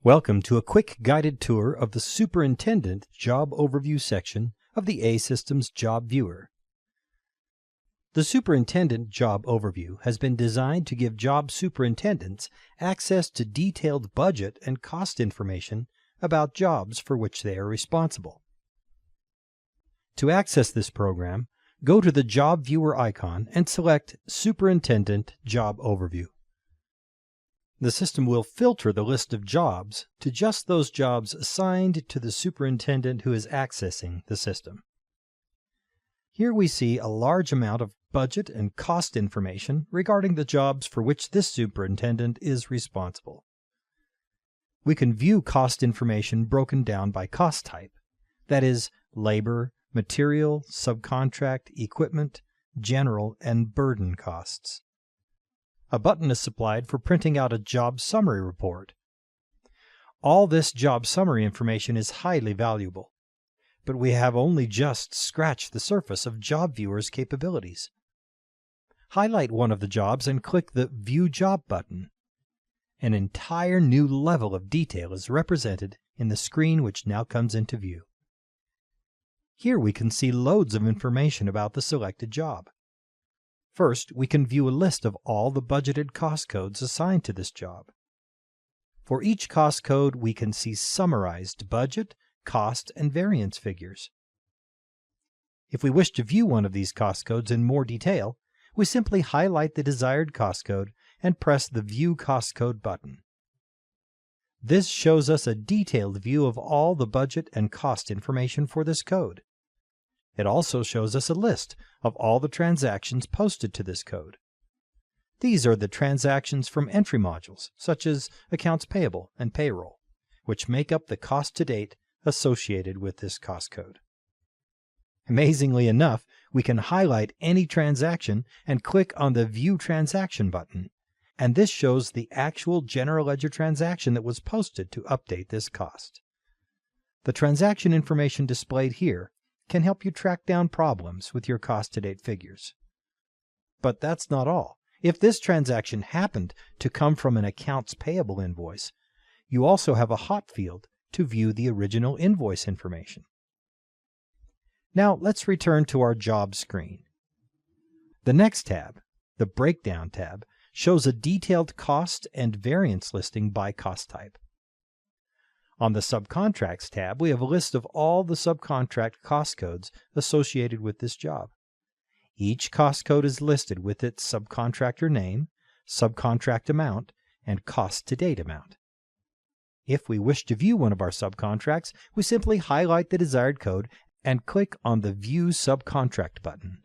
Welcome to a quick guided tour of the Superintendent Job Overview section of the A-Systems Job Viewer. The Superintendent Job Overview has been designed to give job superintendents access to detailed budget and cost information about jobs for which they are responsible. To access this program, go to the Job Viewer icon and select Superintendent Job Overview. The system will filter the list of jobs to just those jobs assigned to the superintendent who is accessing the system. Here we see a large amount of budget and cost information regarding the jobs for which this superintendent is responsible. We can view cost information broken down by cost type, that is, labor, material, subcontract, equipment, general, and burden costs. A button is supplied for printing out a job summary report. All this job summary information is highly valuable, but we have only just scratched the surface of Job Viewer's capabilities. Highlight one of the jobs and click the View Job button. An entire new level of detail is represented in the screen which now comes into view. Here we can see loads of information about the selected job. First, we can view a list of all the budgeted cost codes assigned to this job. For each cost code, we can see summarized budget, cost, and variance figures. If we wish to view one of these cost codes in more detail, we simply highlight the desired cost code and press the View Cost Code button. This shows us a detailed view of all the budget and cost information for this code. It also shows us a list of all the transactions posted to this code. These are the transactions from entry modules, such as accounts payable and payroll, which make up the cost to date associated with this cost code. Amazingly enough, we can highlight any transaction and click on the View Transaction button, and this shows the actual general ledger transaction that was posted to update this cost. The transaction information displayed here can help you track down problems with your cost-to-date figures. But that's not all. If this transaction happened to come from an accounts payable invoice, you also have a hot field to view the original invoice information. Now let's return to our job screen. The next tab, the Breakdown tab, shows a detailed cost and variance listing by cost type. On the Subcontracts tab, we have a list of all the subcontract cost codes associated with this job. Each cost code is listed with its subcontractor name, subcontract amount, and cost-to-date amount. If we wish to view one of our subcontracts, we simply highlight the desired code and click on the View Subcontract button.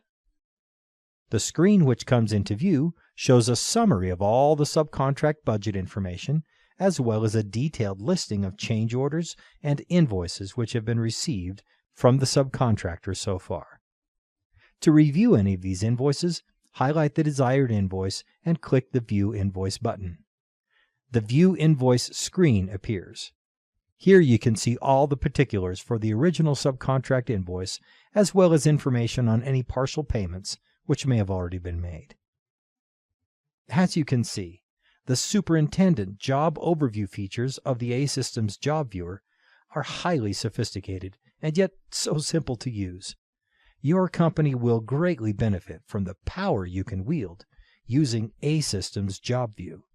The screen which comes into view shows a summary of all the subcontract budget information, as well as a detailed listing of change orders and invoices which have been received from the subcontractor so far. To review any of these invoices, highlight the desired invoice and click the View Invoice button. The View Invoice screen appears. Here you can see all the particulars for the original subcontract invoice, as well as information on any partial payments which may have already been made. As you can see, the Superintendent Job Overview features of the A-Systems Job Viewer are highly sophisticated and yet so simple to use. Your company will greatly benefit from the power you can wield using A-Systems Job View.